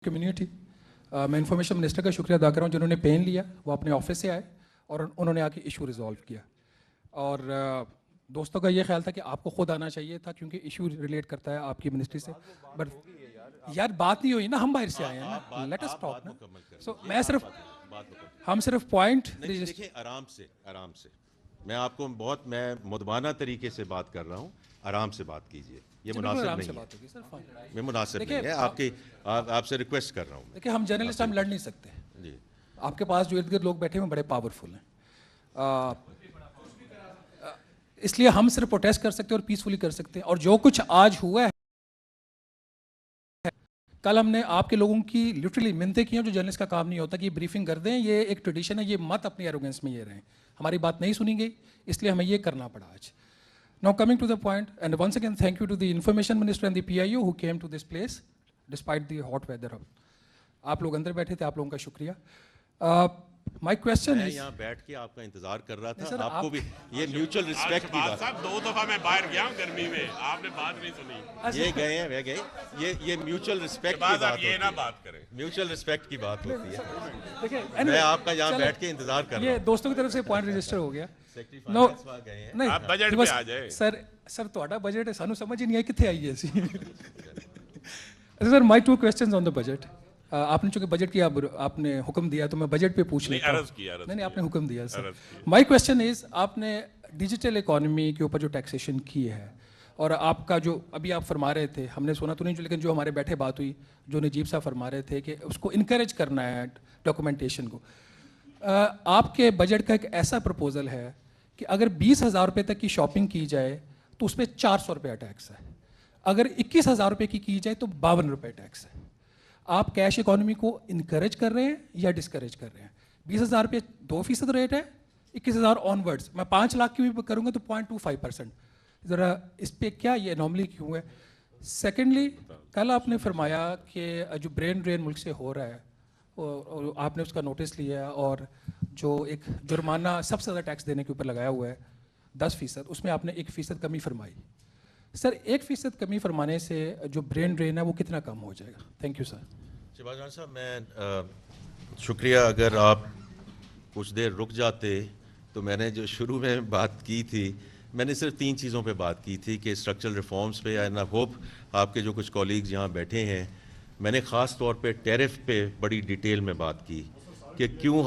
Community मैं information minister का शुक्रिया अदा कर रहा हूँ जिन्होंने पेन लिया, वो अपने ऑफिस से आए और उन्होंने आके इशू रिजॉल्व किया। और दोस्तों का ये ख्याल था कि आपको खुद आना चाहिए था क्योंकि इशू रिलेट करता है आपकी मिनिस्ट्री से। बट यार बात नहीं हुई ना, हम बाहर से आए हैं ना, लेट अस टॉक ना। सो मैं सिर्फ हम सिर्फ पॉइंट देखिए आराम से मैं आपको मैं मुदबाना तरीके से बात कर रहा हूँ, आराम से बात कीजिए, ये मुनासिब नहीं है, ये मुनासिब नहीं है। आपसे रिक्वेस्ट कर रहा हूँ। देखिए हम जर्नलिस्ट हम लड़ नहीं सकते जी, आपके पास जो इर्द गिर्द लोग बैठे हुए बड़े पावरफुल हैं, इसलिए हम सिर्फ प्रोटेस्ट कर सकते हैं और पीसफुली कर सकते हैं। और जो कुछ आज हुआ है, कल हमने आपके लोगों की लिटरली मिन्नतें की हैं, जो जर्नलिस्ट का काम नहीं होता कि ये ब्रीफिंग कर दें, ये एक ट्रेडिशन है, ये मत अपनी एरोगेंस में ये रहें। हमारी बात नहीं सुनी गई, इसलिए हमें ये करना पड़ा आज। Now coming to the point, and once again thank you to the Information Minister and the PIO who came to this place despite the hot weather. आप लोग अंदर बैठे थे, आप लोगों का शुक्रिया। My question मैं is, यहाँ बैठ के आपका इंतजार कर रहा था। सर, आपको भी ये म्यूचुअल रिस्पेक्ट की बात। साहब 2 दफा मैं बाहर गया हूँ गर्मी में, आपने बात नहीं सुनी। ये गए हैं, वे गए। ये म्यूचुअल रिस्पेक्ट की बात ये ना बात करें। म्यूचुअल रिस्पेक्ट की बात होती है। देखिए मैं आपका यहाँ बैठ के इंतजार कर रहा ये हूँ। दोस्तों की तरफ से पॉइंट रजिस्टर हो गया। नो नहीं आप बजट पे आ जाए। सर ਤੁਹਾਡਾ बजट है, सानू समझ ही नहीं आई कितने आई है सी। Sir my 2 questions on the budget. आपने चूंकि बजट की आपने हुक्म दिया तो मैं बजट पे पूछ लेता हूं। नहीं आपने हुक्म दिया सर। माय क्वेश्चन इज, आपने डिजिटल इकोनॉमी के ऊपर जो टैक्सेशन की है और आपका जो अभी आप फरमा रहे थे, हमने सुना तो नहीं, लेकिन जो हमारे बैठे बात हुई, जो नजीब साहब फरमा रहे थे कि उसको इनकरेज करना है डॉक्यूमेंटेशन को। आपके बजट का एक ऐसा प्रपोजल है कि अगर 20,000 रुपये तक की शॉपिंग की जाए तो उसमें 400 रुपया टैक्स है, अगर 21,000 रुपये की जाए तो 52 रुपये टैक्स है। आप कैश इकोनॉमी को इनकरेज कर रहे हैं या डिस्करेज कर रहे हैं? 20,000 रुपये 2% रेट है, 21,000 ऑनवर्ड्स, मैं 5 लाख की भी करूँगा तो 0.25%। ज़रा इस पर क्या ये अनोमली क्यों है? सेकेंडली, कल आपने फरमाया कि जो ब्रेन ड्रेन मुल्क से हो रहा है और आपने उसका नोटिस लिया और जो एक जुर्माना सबसे ज़्यादा टैक्स देने के ऊपर लगाया हुआ है 10%, उसमें आपने 1% कमी फरमाई। सर 1% कमी फरमाने से जो ब्रेन ड्रेन है वो कितना कम हो जाएगा? Thank you sir. Shahbaz Khan साहब, मैं शुक्रिया, अगर आप कुछ देर रुक जाते तो मैंने जो शुरू में बात की थी, मैंने सिर्फ 3 चीज़ों पे बात की थी कि स्ट्रक्चरल रिफॉर्म्स पे, एंड आई होप आपके जो कुछ कॉलीग्स यहाँ बैठे हैं, मैंने ख़ास तौर पे टैरिफ पे बड़ी डिटेल में बात की कि क्यों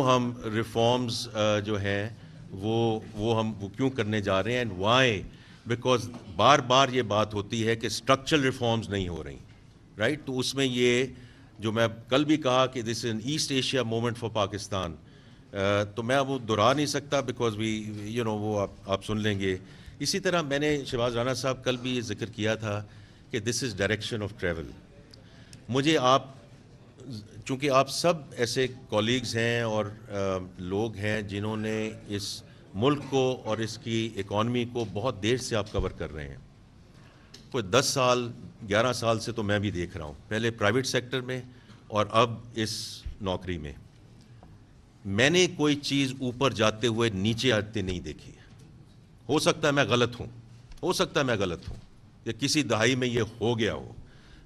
हम रिफॉर्म्स जो हैं वो हम क्यों करने जा रहे हैं, एंड वाई, बिकॉज बार बार ये बात होती है कि स्ट्रक्चरल रिफॉर्म्स नहीं हो रही, राइट। तो उसमें ये जो मैं कल भी कहा कि this is an east Asia moment for Pakistan, तो मैं वो दोहरा नहीं सकता बिकॉज वी वो आप सुन लेंगे। इसी तरह मैंने शहबाज राना साहब कल भी ये जिक्र किया था कि this is direction of travel. मुझे चूँकि आप सब ऐसे कॉलीग्स हैं और लोग हैं जिन्होंने इस मुल्क को और इसकी इकॉनमी को बहुत देर से आप कवर कर रहे हैं, कोई 10 साल 11 साल से तो मैं भी देख रहा हूँ, पहले प्राइवेट सेक्टर में और अब इस नौकरी में। मैंने कोई चीज़ ऊपर जाते हुए नीचे आते नहीं देखी। हो सकता है मैं गलत हूँ, या किसी दहाई में ये हो गया हो।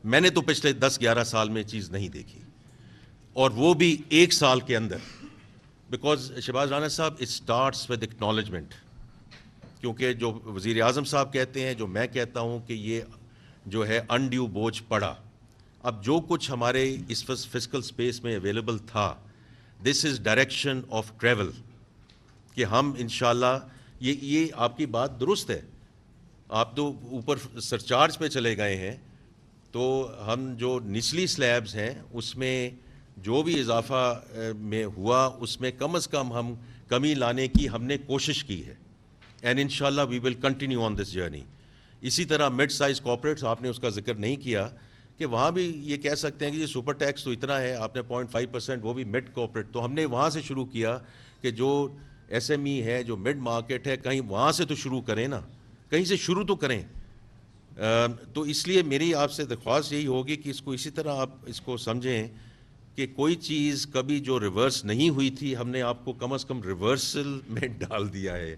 मैंने तो पिछले 10-11 साल में चीज़ नहीं देखी, और वो भी 1 साल के अंदर। बिकॉज शहबाज राना साहब, इट स्टार्ट्स विद एक्नॉलेजमेंट, क्योंकि जो वज़ीर आज़म साहब कहते हैं, जो मैं कहता हूँ कि ये जो है अनड्यू बोझ पड़ा। अब जो कुछ हमारे इस फिस्कल स्पेस में अवेलेबल था, this is direction of travel, कि हम इंशाल्लाह, ये आपकी बात दुरुस्त है, आप तो ऊपर सरचार्ज पे चले गए हैं, तो हम जो निचली स्लैब्स हैं उसमें जो भी इजाफा में हुआ, उसमें कम से कम हम कमी लाने की हमने कोशिश की है, एंड इंशाल्लाह we will continue on this journey. इसी तरह मिड साइज़ कॉर्पोरेट्स, आपने उसका जिक्र नहीं किया कि वहाँ भी ये कह सकते हैं कि ये सुपर टैक्स तो इतना है, आपने 0.5%, वो भी मिड कॉर्पोरेट, तो हमने वहाँ से शुरू किया कि जो SME है, जो मिड मार्केट है, कहीं वहाँ से तो शुरू करें ना, कहीं से शुरू तो करें। तो इसलिए मेरी आपसे दरख्वास्त यही होगी कि इसको इसी तरह आप इसको समझें कि कोई चीज़ कभी जो रिवर्स नहीं हुई थी, हमने आपको कम से कम रिवर्सल में डाल दिया है।